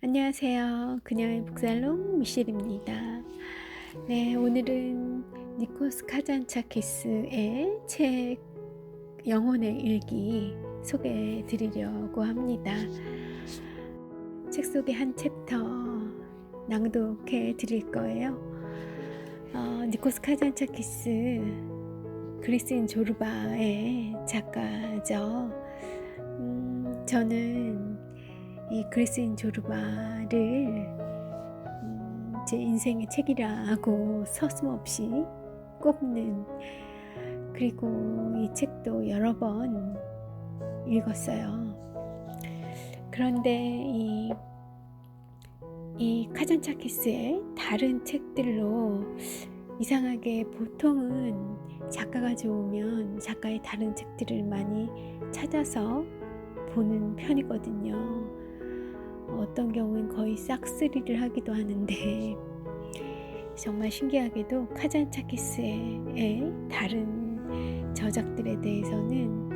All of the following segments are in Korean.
안녕하세요. 그녀의 북살롱 미셸입니다. 네, 오늘은 니코스 카잔차키스의 책 영혼의 일기 소개해 드리려고 합니다. 책 속의 한 챕터 낭독해 드릴 거예요. 니코스 카잔차키스 그리스인 조르바의 작가죠. 저는 이 그리스인 조르바를 제 인생의 책이라고 서슴없이 꼽는, 그리고 이 책도 여러 번 읽었어요. 그런데 이 카잔차키스의 다른 책들로 이상하게 보통은 작가가 좋으면 작가의 다른 책들을 많이 찾아서 보는 편이거든요. 어떤 경우엔 거의 싹쓸이를 하기도 하는데, 정말 신기하게도 카잔차키스의 다른 저작들에 대해서는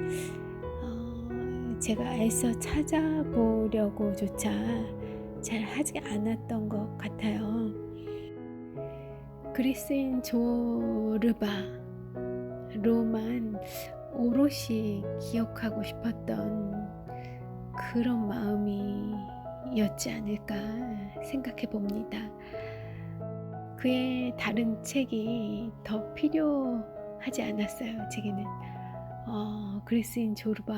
제가 애써 찾아보려고조차 잘 하지 않았던 것 같아요. 그리스인 조르바로만 오롯이 기억하고 싶었던 그런 마음이었지 않을까 생각해 봅니다. 그의 다른 책이 더 필요하지 않았어요. 제게는 그리스인 조르바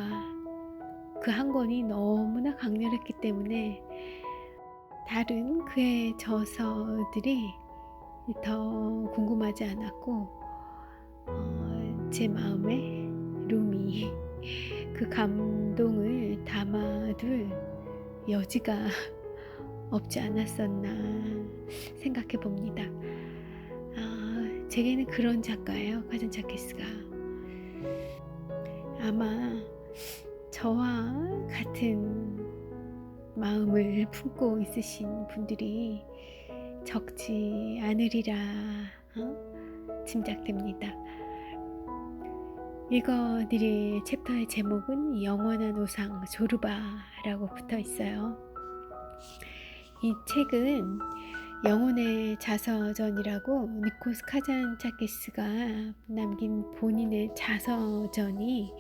그 한 권이 너무나 강렬했기 때문에 다른 그의 저서들이 더 궁금하지 않았고, 제 마음에 루미 그 감동을 담아둘 여지가 없지 않았었나 생각해 봅니다. 제게는 그런 작가예요. 카잔차키스가. 아마 저와 같은 마음을 품고 있으신 분들이 적지 않으리라 짐작됩니다. 읽어드릴 챕터의 제목은 영원한 우상 조르바라고 붙어 있어요. 이 책은 영혼의 자서전이라고 니코스 카잔차키스가 남긴 본인의 자서전이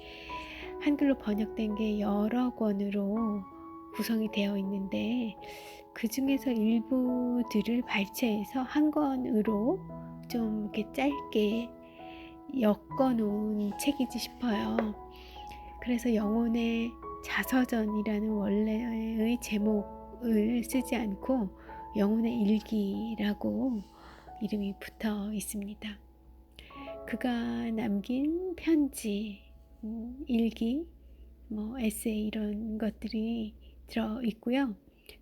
한글로 번역된 게 여러 권으로 구성이 되어 있는데, 그 중에서 일부들을 발췌해서 한 권으로 좀 이렇게 짧게 엮어놓은 책이지 싶어요. 그래서 영혼의 자서전이라는 원래의 제목을 쓰지 않고 영혼의 일기라고 이름이 붙어 있습니다. 그가 남긴 편지, 일기, 에세이 이런 것들이 들어 있고요.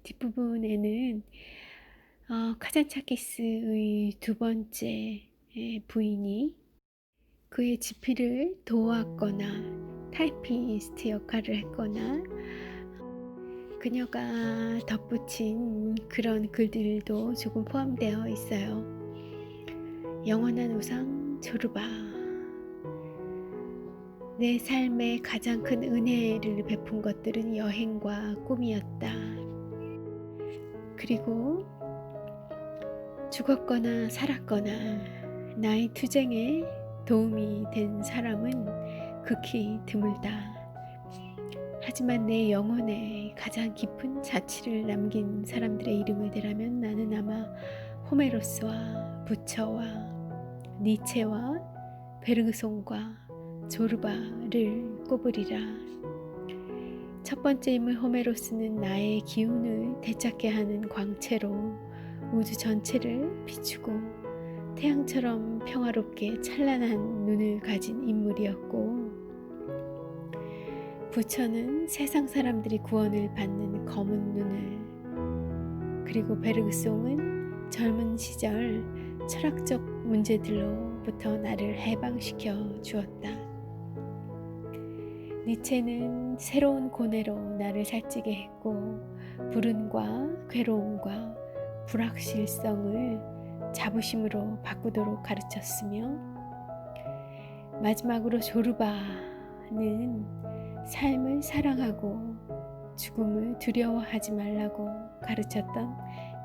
뒷부분에는 카잔차키스의 두 번째 부인이 그의 집필을 도왔거나 타이피스트 역할을 했거나 그녀가 덧붙인 그런 글들도 조금 포함되어 있어요. 영원한 우상 조르바. 내 삶의 가장 큰 은혜를 베푼 것들은 여행과 꿈이었다. 그리고 죽었거나 살았거나 나의 투쟁에 도움이 된 사람은 극히 드물다. 하지만 내 영혼에 가장 깊은 자취를 남긴 사람들의 이름을 대라면 나는 아마 호메로스와 부처와 니체와 베르그송과 조르바를 꼽으리라. 첫 번째 인물 호메로스는 나의 기운을 되찾게 하는 광채로 우주 전체를 비추고 태양처럼 평화롭게 찬란한 눈을 가진 인물이었고, 부처는 세상 사람들이 구원을 받는 검은 눈을, 그리고 베르그송은 젊은 시절 철학적 문제들로부터 나를 해방시켜 주었다. 니체는 새로운 고뇌로 나를 살찌게 했고, 불운과 괴로움과 불확실성을 자부심으로 바꾸도록 가르쳤으며, 마지막으로 조르바는 삶을 사랑하고 죽음을 두려워하지 말라고 가르쳤던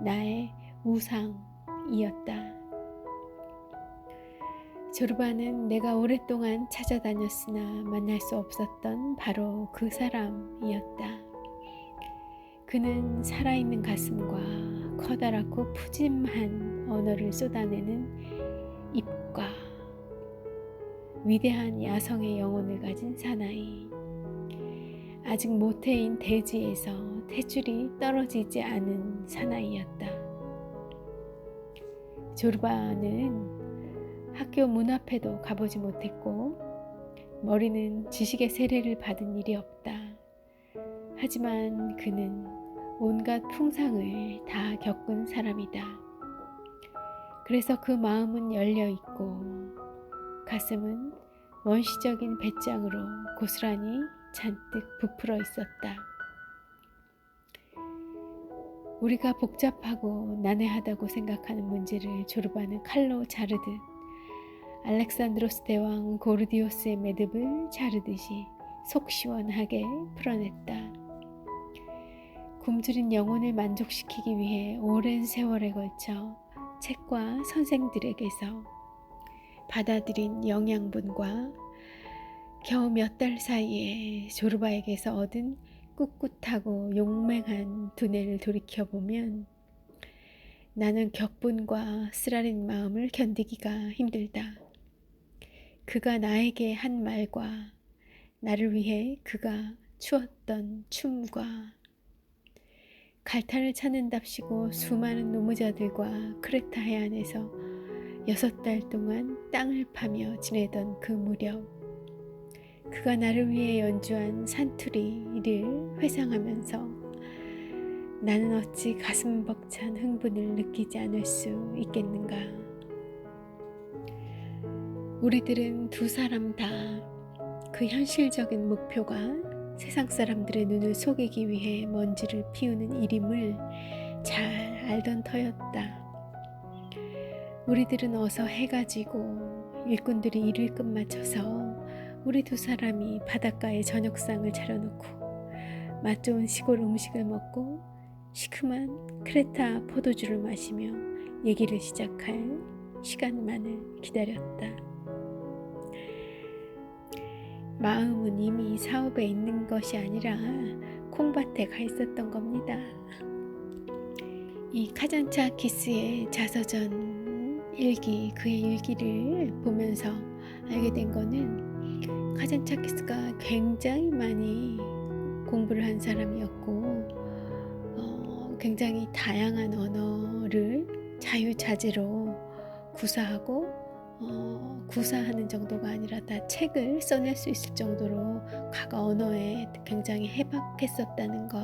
나의 우상이었다. 조르바는 내가 오랫동안 찾아다녔으나 만날 수 없었던 바로 그 사람이었다. 그는 살아있는 가슴과 커다랗고 푸짐한 언어를 쏟아내는 입과 위대한 야성의 영혼을 가진 사나이. 아직 모태인 대지에서 탯줄이 떨어지지 않은 사나이였다. 조르바는 학교 문 앞에도 가보지 못했고 머리는 지식의 세례를 받은 일이 없다. 하지만 그는 온갖 풍상을 다 겪은 사람이다. 그래서 그 마음은 열려 있고 가슴은 원시적인 배짱으로 고스란히 잔뜩 부풀어 있었다. 우리가 복잡하고 난해하다고 생각하는 문제를 조르바는 칼로 자르듯 알렉산드로스 대왕 고르디오스의 매듭을 자르듯이 속 시원하게 풀어냈다. 굶주린 영혼을 만족시키기 위해 오랜 세월에 걸쳐 책과 선생들에게서 받아들인 영양분과 겨우 몇 달 사이에 조르바에게서 얻은 꿋꿋하고 용맹한 두뇌를 돌이켜보면 나는 격분과 쓰라린 마음을 견디기가 힘들다. 그가 나에게 한 말과 나를 위해 그가 추었던 춤과 갈탄을 찾는답시고 수많은 노무자들과 크레타 해안에서 6달 동안 땅을 파며 지내던 그 무렵 그가 나를 위해 연주한 산투리를 회상하면서 나는 어찌 가슴 벅찬 흥분을 느끼지 않을 수 있겠는가. 우리들은 두 사람 다 그 현실적인 목표가 세상 사람들의 눈을 속이기 위해 먼지를 피우는 일임을 잘 알던 터였다. 우리들은 어서 해가 지고 일꾼들이 일을 끝마쳐서 우리 두 사람이 바닷가에 저녁상을 차려놓고 맛 좋은 시골 음식을 먹고 시큼한 크레타 포도주를 마시며 얘기를 시작할 시간만을 기다렸다. 마음은 이미 사업에 있는 것이 아니라 콩밭에 가 있었던 겁니다. 이 카잔차키스의 자서전 일기, 그의 일기를 보면서 알게 된 거는 카잔차키스가 굉장히 많이 공부를 한 사람이었고 굉장히 다양한 언어를 자유자재로 구사하고 구사하는 정도가 아니라 다 책을 써낼 수 있을 정도로 각 언어에 굉장히 해박했었다는 것.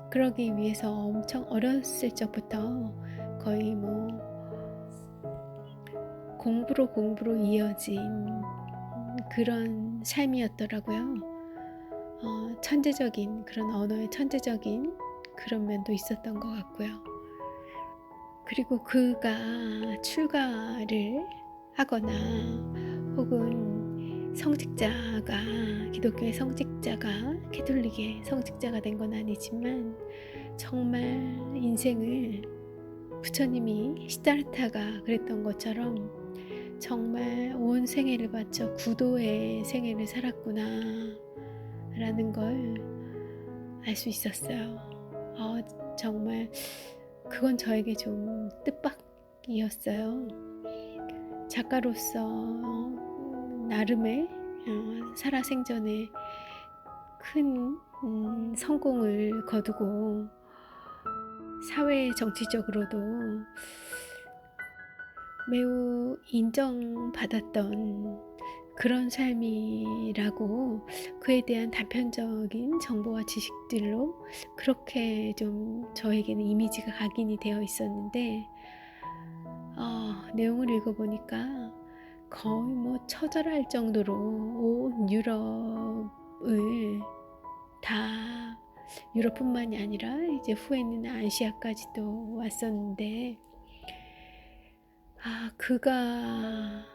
그러기 위해서 엄청 어렸을 적부터 거의 공부로 이어진 그런 삶이었더라고요. 천재적인 그런 언어의 천재적인 그런 면도 있었던 것 같고요. 그리고 그가 출가를 하거나 혹은 성직자가 기독교의 성직자가 캐톨릭의 성직자가 된 건 아니지만 정말 인생을 부처님이 시다르타가 그랬던 것처럼 정말 온 생애를 바쳐 구도의 생애를 살았구나 라는 걸 알 수 있었어요. 정말 그건 저에게 좀 뜻밖이었어요. 작가로서 나름의 살아생전에 큰 성공을 거두고 사회 정치적으로도 매우 인정받았던 그런 삶이라고 그에 대한 단편적인 정보와 지식들로 그렇게 좀 저에게는 이미지가 각인이 되어 있었는데 내용을 읽어보니까 거의 처절할 정도로 온 유럽을 다 유럽뿐만이 아니라 이제 후에는 아시아까지도 왔었는데 그가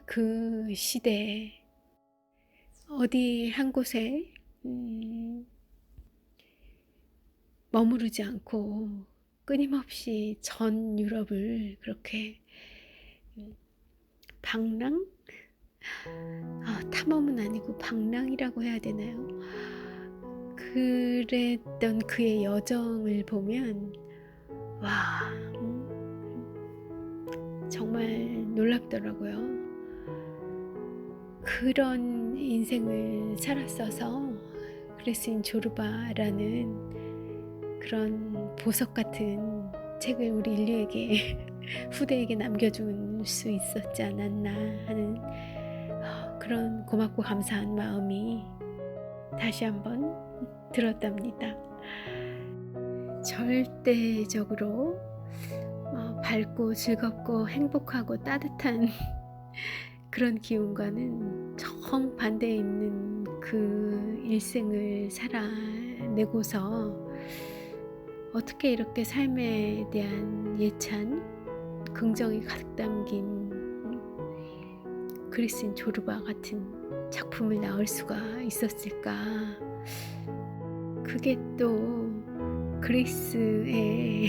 그 시대에 어디 한 곳에 머무르지 않고 끊임없이 전 유럽을 그렇게 방랑? 탐험은 아니고 방랑이라고 해야 되나요? 그랬던 그의 여정을 보면 와, 정말 놀랍더라고요. 그런 인생을 살았어서 그리스인 조르바라는 그런 보석 같은 책을 우리 인류에게 후대에게 남겨줄 수 있었지 않았나 하는 그런 고맙고 감사한 마음이 다시 한번 들었답니다. 절대적으로 밝고 즐겁고 행복하고 따뜻한 그런 기운과는 정반대에 있는 그 일생을 살아내고서 어떻게 이렇게 삶에 대한 예찬, 긍정이 가득 담긴 그리스인 조르바 같은 작품을 나올 수가 있었을까? 그게 또 그리스의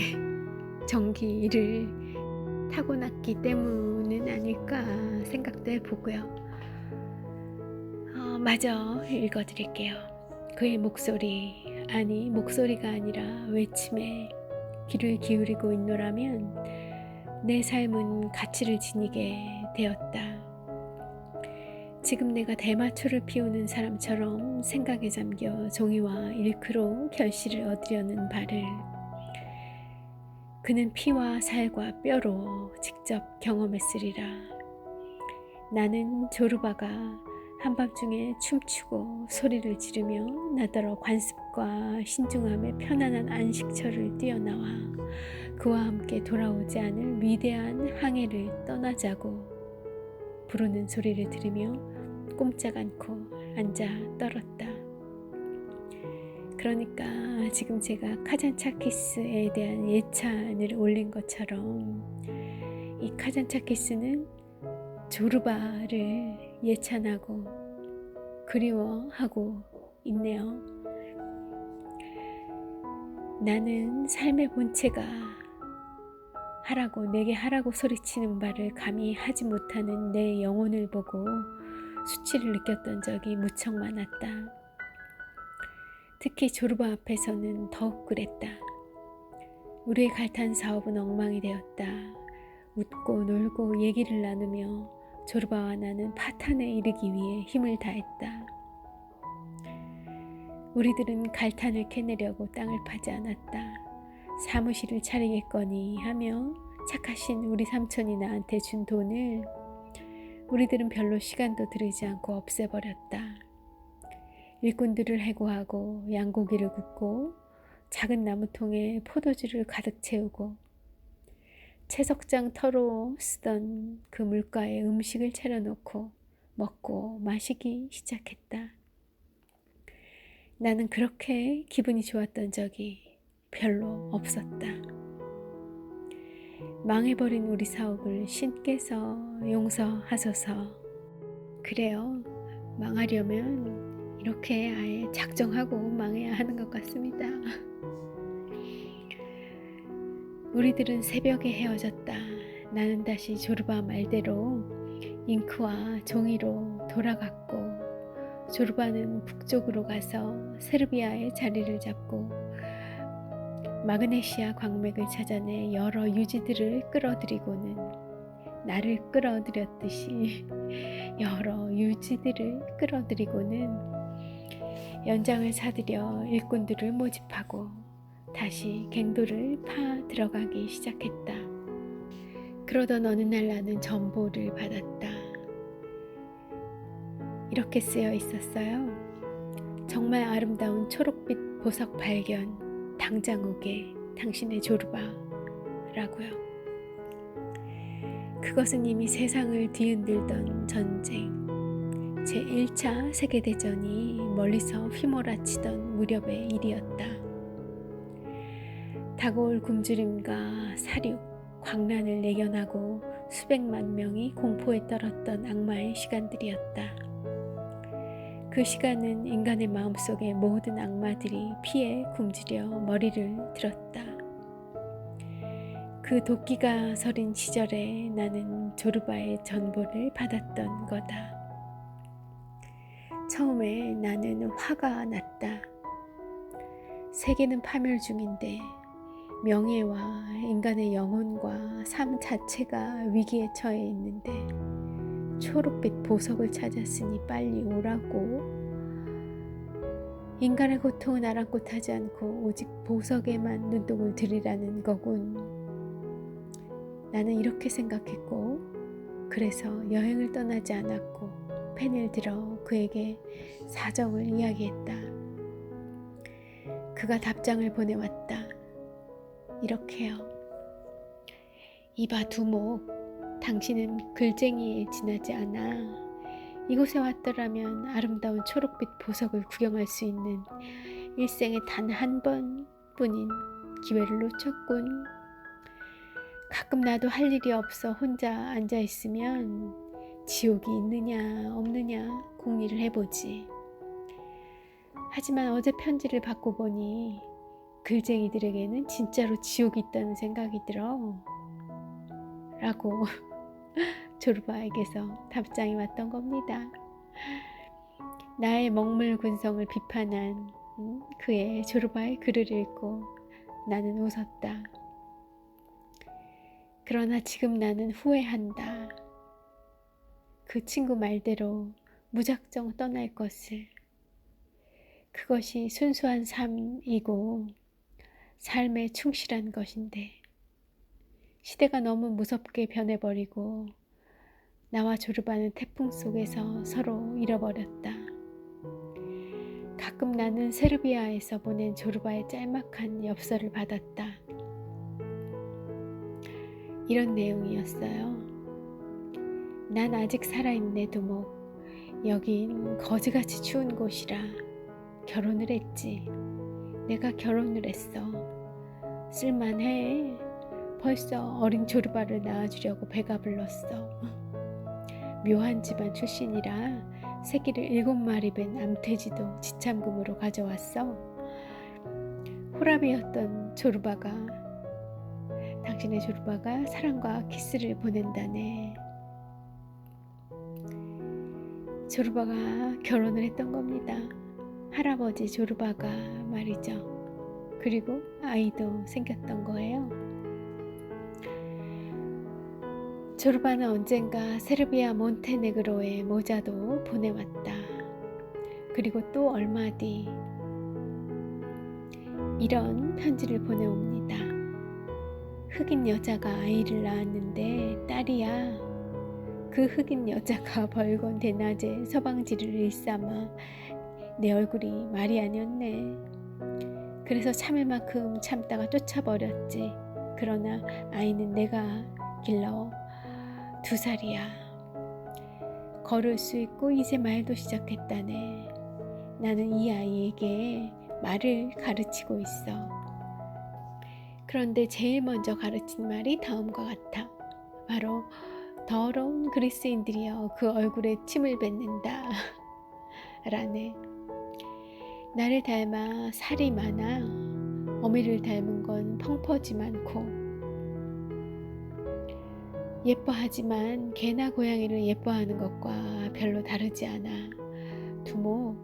정기를 타고났기 때문은 아닐까 생각도 해보고요. 마저 읽어드릴게요. 그의 목소리, 아니 목소리가 아니라 외침에 귀를 기울이고 있노라면 내 삶은 가치를 지니게 되었다. 지금 내가 대마초를 피우는 사람처럼 생각에 잠겨 종이와 일크로 결실을 얻으려는 바를 그는 피와 살과 뼈로 직접 경험했으리라. 나는 조르바가 한밤중에 춤추고 소리를 지르며 나더러 관습과 신중함의 편안한 안식처를 뛰어나와 그와 함께 돌아오지 않을 위대한 항해를 떠나자고 부르는 소리를 들으며 꼼짝 않고 앉아 떨었다. 그러니까 지금 제가 카잔차키스에 대한 예찬을 올린 것처럼 이 카잔차키스는 조르바를 예찬하고 그리워하고 있네요. 나는 삶의 본체가 내게 하라고 소리치는 바를 감히 하지 못하는 내 영혼을 보고 수치를 느꼈던 적이 무척 많았다. 특히 조르바 앞에서는 더욱 그랬다. 우리의 갈탄 사업은 엉망이 되었다. 웃고 놀고 얘기를 나누며 조르바와 나는 파탄에 이르기 위해 힘을 다했다. 우리들은 갈탄을 캐내려고 땅을 파지 않았다. 사무실을 차리겠거니 하며 착하신 우리 삼촌이 나한테 준 돈을 우리들은 별로 시간도 들이지 않고 없애버렸다. 일꾼들을 해고하고 양고기를 굽고 작은 나무통에 포도주를 가득 채우고 채석장 터로 쓰던 그 물가에 음식을 차려놓고 먹고 마시기 시작했다. 나는 그렇게 기분이 좋았던 적이 별로 없었다. 망해버린 우리 사업을 신께서 용서하소서. 그래요. 망하려면 이렇게 아예 작정하고 망해야 하는 것 같습니다. 우리들은 새벽에 헤어졌다. 나는 다시 조르바 말대로 잉크와 종이로 돌아갔고 조르바는 북쪽으로 가서 세르비아의 자리를 잡고 마그네시아 광맥을 찾아내 여러 유지들을 끌어들이고는 나를 끌어들였듯이 여러 유지들을 끌어들이고는 연장을 사들여 일꾼들을 모집하고 다시 갱도를 파 들어가기 시작했다. 그러던 어느 날 나는 전보를 받았다. 이렇게 쓰여 있었어요. 정말 아름다운 초록빛 보석 발견, 당장 오게, 당신의 조르바라고요. 그것은 이미 세상을 뒤흔들던 전쟁, 제1차 세계대전이 멀리서 휘몰아치던 무렵의 일이었다. 다가올 굶주림과 사륙, 광란을 내견하고 수백만 명이 공포에 떨었던 악마의 시간들이었다. 그 시간은 인간의 마음속의 모든 악마들이 피에 굶주려 머리를 들었다. 그 도끼가 서린 시절에 나는 조르바의 전보를 받았던 거다. 처음에 나는 화가 났다. 세계는 파멸 중인데 명예와 인간의 영혼과 삶 자체가 위기에 처해 있는데 초록빛 보석을 찾았으니 빨리 오라고. 인간의 고통은 아랑곳하지 않고 오직 보석에만 눈독을 들이라는 거군. 나는 이렇게 생각했고 그래서 여행을 떠나지 않았고 펜을 들어 그에게 사정을 이야기했다. 그가 답장을 보내왔다. 이렇게요. 이봐 두목, 당신은 글쟁이에 지나지 않아. 이곳에 왔더라면 아름다운 초록빛 보석을 구경할 수 있는 일생에 단 한 번뿐인 기회를 놓쳤군. 가끔 나도 할 일이 없어 혼자 앉아있으면 지옥이 있느냐 없느냐 궁리를 해보지. 하지만 어제 편지를 받고 보니 글쟁이들에게는 진짜로 지옥이 있다는 생각이 들어 라고 조르바에게서 답장이 왔던 겁니다. 나의 먹물군성을 비판한 그의 조르바의 글을 읽고 나는 웃었다. 그러나 지금 나는 후회한다. 그 친구 말대로 무작정 떠날 것을. 그것이 순수한 삶이고 삶에 충실한 것인데 시대가 너무 무섭게 변해버리고 나와 조르바는 태풍 속에서 서로 잃어버렸다. 가끔 나는 세르비아에서 보낸 조르바의 짤막한 엽서를 받았다. 이런 내용이었어요. 난 아직 살아있네 두목. 여긴 거지같이 추운 곳이라 결혼을 했지. 내가 결혼을 했어. 쓸만해. 벌써 어린 조르바를 낳아주려고 배가 불렀어. 묘한 집안 출신이라 새끼를 7마리 뵌 암돼지도 지참금으로 가져왔어. 호랍이었던 조르바가, 당신의 조르바가 사랑과 키스를 보낸다네. 조르바가 결혼을 했던 겁니다. 할아버지 조르바가 말이죠. 그리고 아이도 생겼던 거예요. 조르바는 언젠가 세르비아 몬테네그로에 모자도 보내왔다. 그리고 또 얼마 뒤 이런 편지를 보내옵니다. 흑인 여자가 아이를 낳았는데 딸이야. 그 흑인 여자가 벌건 대낮에 서방지를 일삼아 내 얼굴이 말이 아니었네. 그래서 참을 만큼 참다가 쫓아버렸지. 그러나 아이는 내가 길러 2살이야. 걸을 수 있고 이제 말도 시작했다네. 나는 이 아이에게 말을 가르치고 있어. 그런데 제일 먼저 가르친 말이 다음과 같아. 바로 더러운 그리스인들이여 그 얼굴에 침을 뱉는다 라네. 나를 닮아 살이 많아. 어미를 닮은 건 펑퍼지 많고 예뻐하지만 개나 고양이를 예뻐하는 것과 별로 다르지 않아. 두모,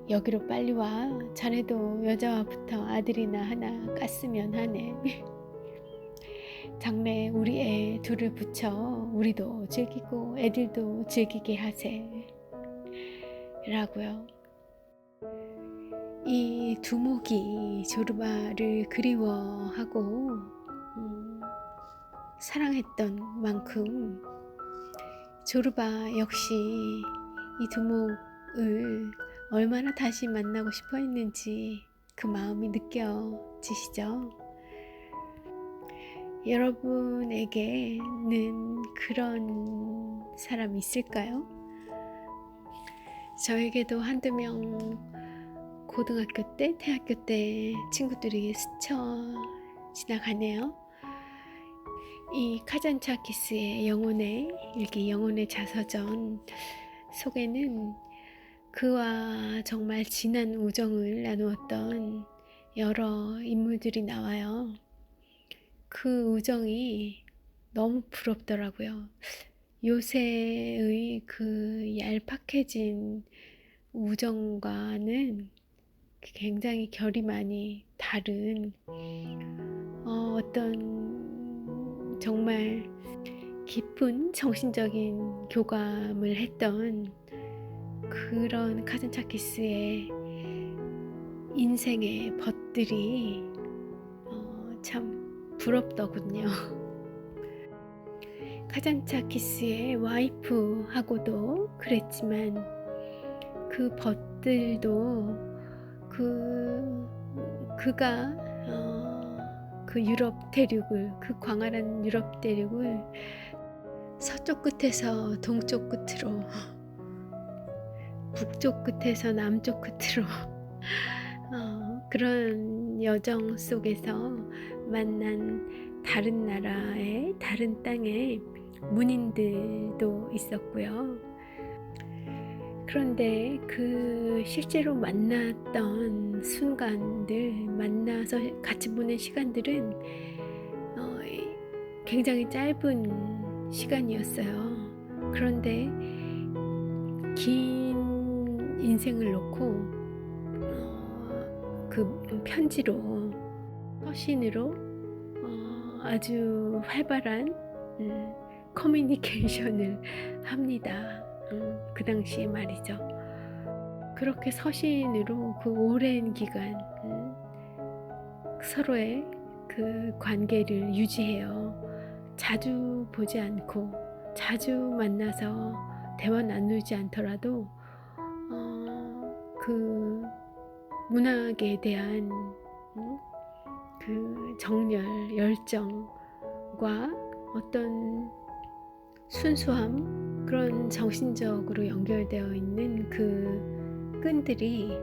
여기로 빨리 와. 자네도 여자와 붙어 아들이나 하나 깠으면 하네. 장래에 우리 애 둘을 붙여 우리도 즐기고 애들도 즐기게 하세 라고요. 이 두목이 조르바를 그리워하고 사랑했던 만큼 조르바 역시 이 두목을 얼마나 다시 만나고 싶어 했는지 그 마음이 느껴지시죠? 여러분에게는 그런 사람 있을까요? 저에게도 한두 명 고등학교 때, 대학교 때 친구들이 스쳐 지나가네요. 이 카잔차키스의 영혼의 일기, 영혼의 자서전 속에는 그와 정말 진한 우정을 나누었던 여러 인물들이 나와요. 그 우정이 너무 부럽더라고요. 요새의 그 얄팍해진 우정과는 굉장히 결이 많이 다른 어떤 정말 깊은 정신적인 교감을 했던 그런 카잔차키스의 인생의 벗들이 참 부럽더군요. 카잔차키스의 와이프하고도 그랬지만 그 벗들도 그가 그 유럽 대륙을, 그 광활한 유럽 대륙을 서쪽 끝에서 동쪽 끝으로, 북쪽 끝에서 남쪽 끝으로 그런 여정 속에서 만난 다른 나라의 다른 땅의 문인들도 있었고요. 그런데 그 실제로 만났던 순간들, 만나서 같이 보낸 시간들은 굉장히 짧은 시간이었어요. 그런데 긴 인생을 놓고 그 편지로, 서신으로 아주 활발한 커뮤니케이션을 합니다. 그 당시에 말이죠. 그렇게 서신으로 그 오랜 기간 서로의 그 관계를 유지해요. 자주 보지 않고 자주 만나서 대화 나누지 않더라도 그 문학에 대한 그 정열, 열정과 어떤 순수함, 그런 정신적으로 연결되어 있는 그 끈들이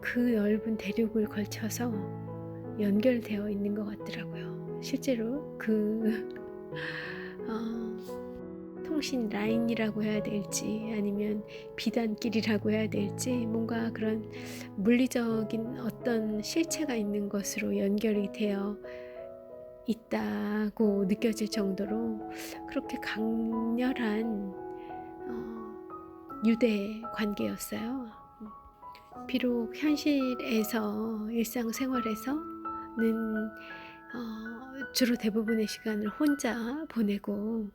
그 넓은 대륙을 걸쳐서 연결되어 있는 것 같더라고요. 실제로 그 통신 라인이라고 해야 될지 아니면 비단길이라고 해야 될지 뭔가 그런 물리적인 어떤 실체가 있는 것으로 연결이 되어 있다고 느껴질 정도로 그렇게 강렬한 유대 관계였어요. 비록 현실에서 일상생활에서는 주로 대부분의 시간을 혼자 보내고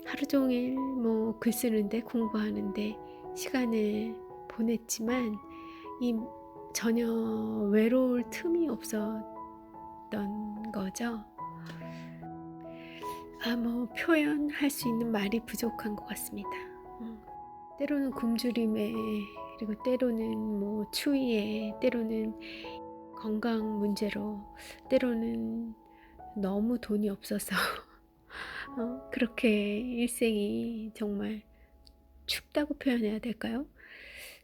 하루 종일 뭐 글 쓰는데 공부하는데 시간을 보냈지만 이 전혀 외로울 틈이 없었던 거죠. 뭐 표현할 수 있는 말이 부족한 것 같습니다. 때로는 굶주림에, 그리고 때로는 뭐 추위에, 때로는 건강 문제로, 때로는 너무 돈이 없어서 그렇게 일생이 정말 춥다고 표현해야 될까요?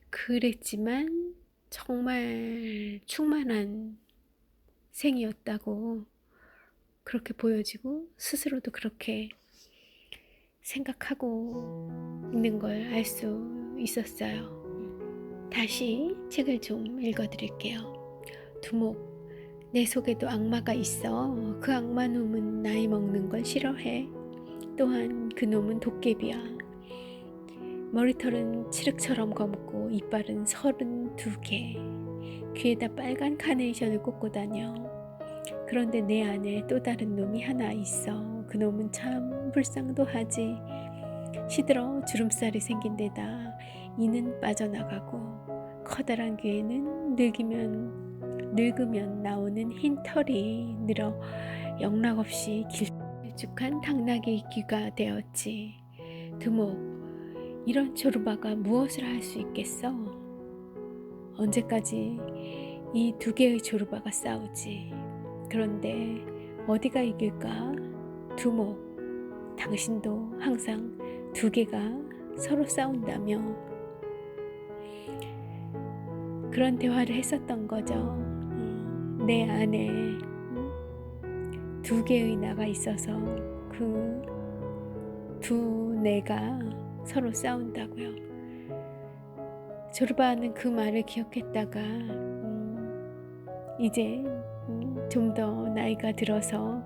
그랬지만 정말 충만한 생이었다고 그렇게 보여지고 스스로도 그렇게 생각하고 있는 걸 알 수 있었어요. 다시 책을 좀 읽어드릴게요. 두목, 내 속에도 악마가 있어. 그 악마 놈은 나이 먹는 걸 싫어해. 또한 그 놈은 도깨비야. 머리털은 칠흑처럼 검고 이빨은 32개. 귀에다 빨간 카네이션을 꽂고 다녀. 그런데 내 안에 또 다른 놈이 하나 있어. 그 놈은 참 불쌍도 하지. 시들어 주름살이 생긴 데다 이는 빠져나가고 커다란 귀에는 늙으면 나오는 흰 털이 늘어 영락없이 길쭉한 당나귀 귀가 되었지. 두목, 이런 조르바가 무엇을 할 수 있겠어? 언제까지 이 두 개의 조르바가 싸우지? 그런데 어디가 이길까? 두목, 당신도 항상 두 개가 서로 싸운다며 그런 대화를 했었던 거죠. 내 안에 두 개의 나가 있어서 그 두 내가 서로 싸운다고요. 조르바는 그 말을 기억했다가 이제 좀 더 나이가 들어서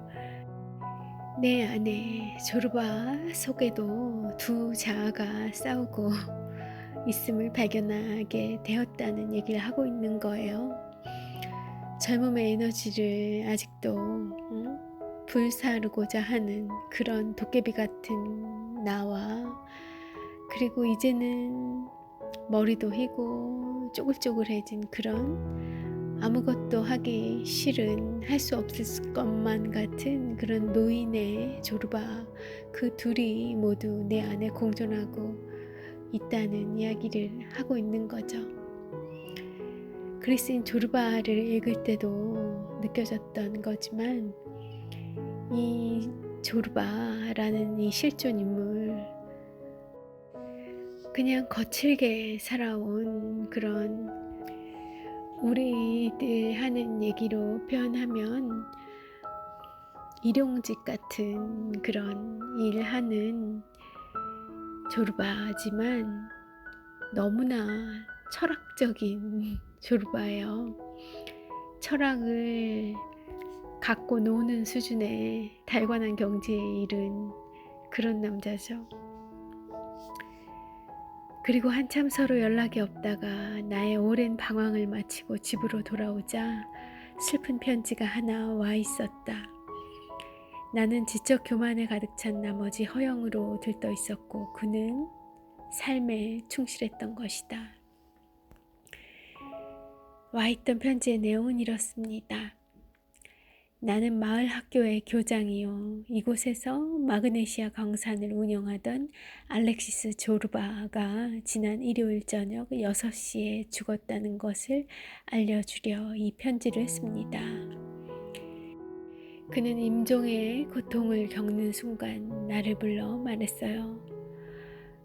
내 안에 조르바 속에도 두 자아가 싸우고 있음을 발견하게 되었다는 얘기를 하고 있는 거예요. 젊음의 에너지를 아직도 불사르고자 하는 그런 도깨비 같은 나와, 그리고 이제는 머리도 휘고 쪼글쪼글해진 그런 아무것도 하기 싫은, 할 수 없을 것만 같은 그런 노인의 조르바, 그 둘이 모두 내 안에 공존하고 있다는 이야기를 하고 있는 거죠. 그리스인 조르바를 읽을 때도 느껴졌던 거지만, 이 조르바라는 이 실존 인물, 그냥 거칠게 살아온 그런, 우리들 하는 얘기로 표현하면 일용직 같은 그런 일하는 조르바지만 너무나 철학적인 조르바예요. 철학을 갖고 노는 수준의 달관한 경지에 이른 그런 남자죠. 그리고 한참 서로 연락이 없다가 나의 오랜 방황을 마치고 집으로 돌아오자 슬픈 편지가 하나 와 있었다. 나는 지적 교만에 가득 찬 나머지 허영으로 들떠 있었고 그는 삶에 충실했던 것이다. 와 있던 편지의 내용은 이렇습니다. 나는 마을 학교의 교장이요. 이곳에서 마그네시아 광산을 운영하던 알렉시스 조르바가 지난 일요일 저녁 6시에 죽었다는 것을 알려주려 이 편지를 씁니다. 그는 임종의 고통을 겪는 순간 나를 불러 말했어요.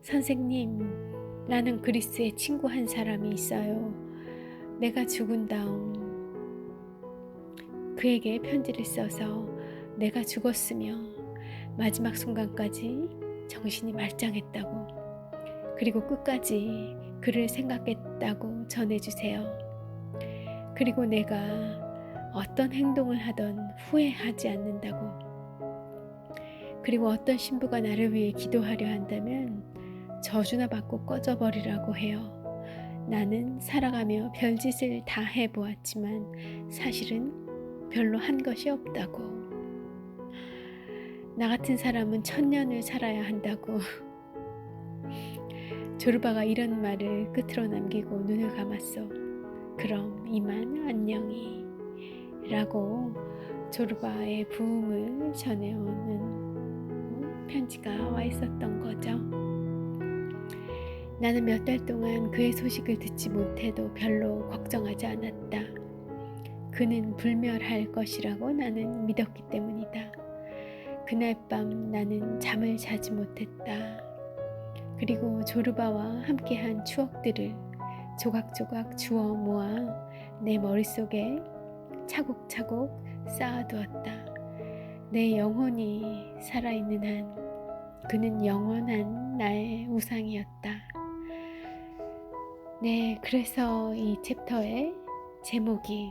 선생님, 나는 그리스에 친구 한 사람이 있어요. 내가 죽은 다음 그에게 편지를 써서 내가 죽었으며 마지막 순간까지 정신이 말짱했다고, 그리고 끝까지 그를 생각했다고 전해주세요. 그리고 내가 어떤 행동을 하던 후회하지 않는다고, 그리고 어떤 신부가 나를 위해 기도하려 한다면 저주나 받고 꺼져버리라고 해요. 나는 살아가며 별짓을 다 해보았지만 사실은 별로 한 것이 없다고. 나 같은 사람은 1000년을 살아야 한다고. 조르바가 이런 말을 끝으로 남기고 눈을 감았어. 그럼 이만 안녕히 라고 조르바의 부음을 전해오는 편지가 와 있었던 거죠. 나는 몇 달 동안 그의 소식을 듣지 못해도 별로 걱정하지 않았다. 그는 불멸할 것이라고 나는 믿었기 때문이다. 그날 밤 나는 잠을 자지 못했다. 그리고 조르바와 함께한 추억들을 조각조각 주워 모아 내 머릿속에 차곡차곡 쌓아두었다. 내 영혼이 살아있는 한 그는 영원한 나의 우상이었다. 네, 그래서 이 챕터의 제목이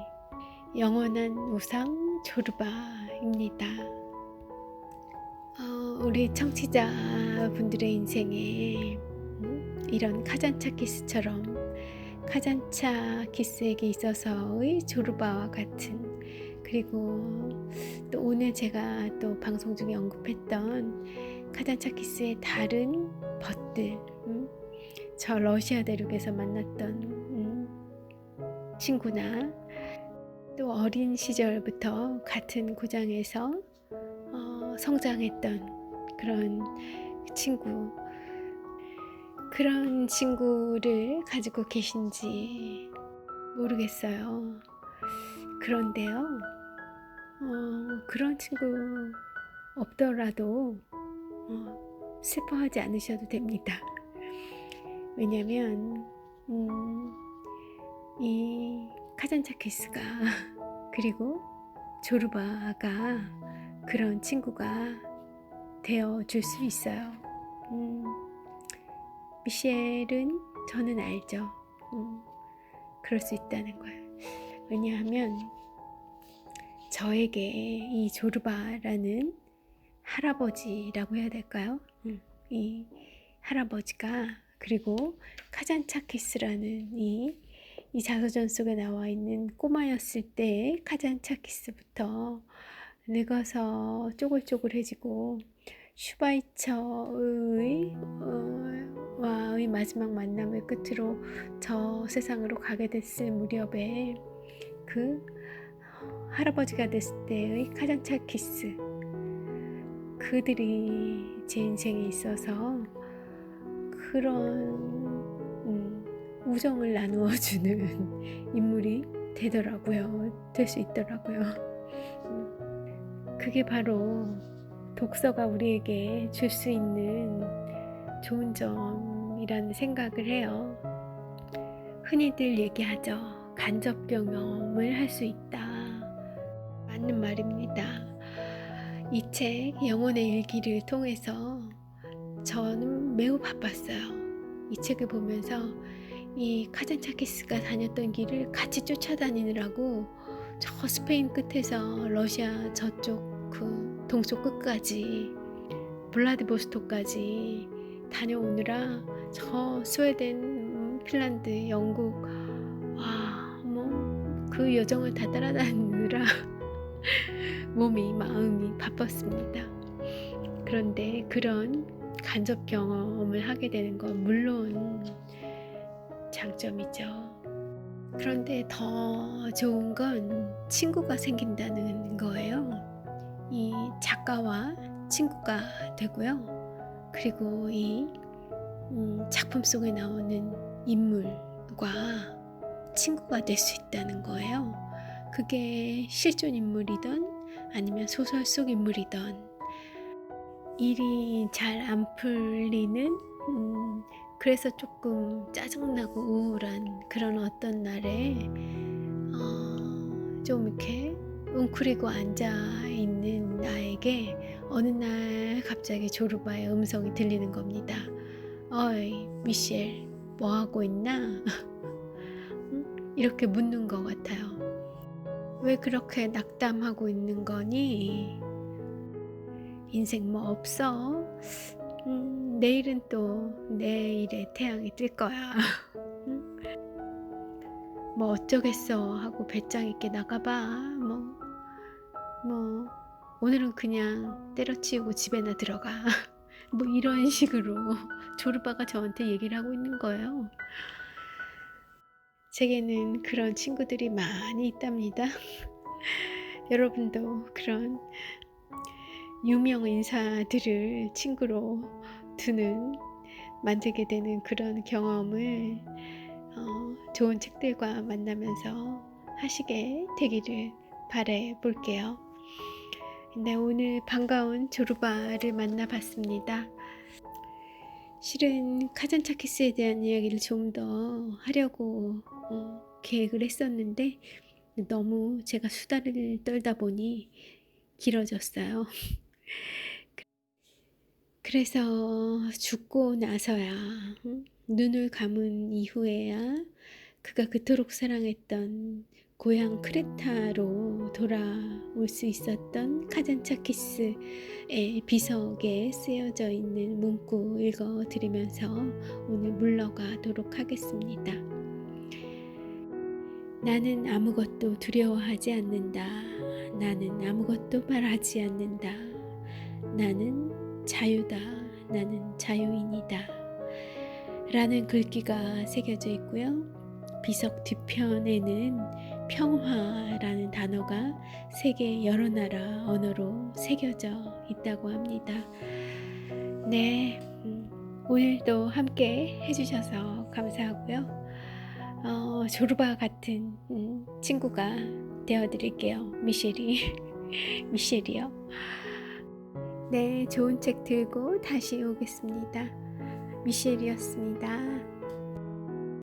영원한 우상 조르바입니다. 우리 청취자분들의 인생에 이런 카잔차키스처럼 카잔차키스에게 있어서의 조르바와 같은, 그리고 또 오늘 제가 또 방송 중에 언급했던 카잔차키스의 다른 벗들, 저 러시아 대륙에서 만났던 친구나 또 어린 시절부터 같은 고장에서 성장했던 그런 친구, 그런 친구를 가지고 계신지 모르겠어요. 그런데요, 그런 친구 없더라도 슬퍼하지 않으셔도 됩니다. 왜냐면 이 카잔차키스가 그리고 조르바가 그런 친구가 되어줄 수 있어요. 미셸은 저는 알죠. 그럴 수 있다는 거예요. 왜냐하면 저에게 이 조르바라는 할아버지라고 해야 될까요? 이 할아버지가, 그리고 카잔차키스라는 이 자서전 속에 나와 있는 꼬마였을 때 카잔차키스부터 늙어서 쪼글쪼글해지고 슈바이처의 와의 마지막 만남을 끝으로 저 세상으로 가게 됐을 무렵에 그 할아버지가 됐을 때의 카잔차키스, 그들이 제 인생에 있어서 그런 우정을 나누어주는 인물이 되더라고요. 될 수 있더라고요. 그게 바로 독서가 우리에게 줄 수 있는 좋은 점이라는 생각을 해요. 흔히들 얘기하죠. 간접 경험을 할 수 있다. 맞는 말입니다. 이 책 영혼의 일기를 통해서 저는 매우 바빴어요. 이 책을 보면서 이 카잔차키스가 다녔던 길을 같이 쫓아다니느라고 저 스페인 끝에서 러시아 저쪽 그 동쪽 끝까지 블라디보스토크까지 다녀오느라 저 스웨덴, 핀란드, 영국, 그 여정을 다 따라다니느라 몸이 마음이 바빴습니다. 그런데 그런 간접 경험을 하게 되는 건 물론 장점이죠. 그런데 더 좋은 건 친구가 생긴다는 거예요. 이 작가와 친구가 되고요. 그리고 이 작품 속에 나오는 인물과 친구가 될 수 있다는 거예요. 그게 실존 인물이든 아니면 소설 속 인물이든 일이 잘 안 풀리는 그래서 조금 짜증나고 우울한 그런 어떤 날에 좀 이렇게 웅크리고 앉아있는 나에게 어느 날 갑자기 조르바의 음성이 들리는 겁니다. 어이 미셸, 뭐하고 있나? 이렇게 묻는 것 같아요. 왜 그렇게 낙담하고 있는 거니? 인생 뭐 없어? 내일은 또 내일의 태양이 뜰 거야. 뭐 어쩌겠어 하고 배짱 있게 나가봐. 뭐 오늘은 그냥 때려치우고 집에나 들어가. 뭐 이런 식으로 조르바가 저한테 얘기를 하고 있는 거예요. 제게는 그런 친구들이 많이 있답니다. 여러분도 그런 유명 인사들을 친구로 만들게 되는 그런 경험을 좋은 책들과 만나면서 하시게 되기를 바래 볼게요. 네, 오늘 반가운 조르바를 만나봤습니다. 실은 카잔차키스에 대한 이야기를 좀 더 하려고 계획을 했었는데 너무 제가 수다를 떨다 보니 길어졌어요. 그래서 죽고 나서야 눈을 감은 이후에야 그가 그토록 사랑했던 고향 크레타로 돌아올 수 있었던 카잔차키스의 비석에 쓰여져 있는 문구 읽어드리면서 오늘 물러가도록 하겠습니다. 나는 아무것도 두려워하지 않는다. 나는 아무것도 말하지 않는다. 나는 자유다. 나는 자유인이다. 라는 글귀가 새겨져 있고요. 비석 뒤편에는 평화라는 단어가 세계 여러 나라 언어로 새겨져 있다고 합니다. 네, 오늘도 함께 해주셔서 감사하고요. 조르바 같은 친구가 되어드릴게요. 미셸이요. 네, 좋은 책 들고 다시 오겠습니다. 미셸이었습니다.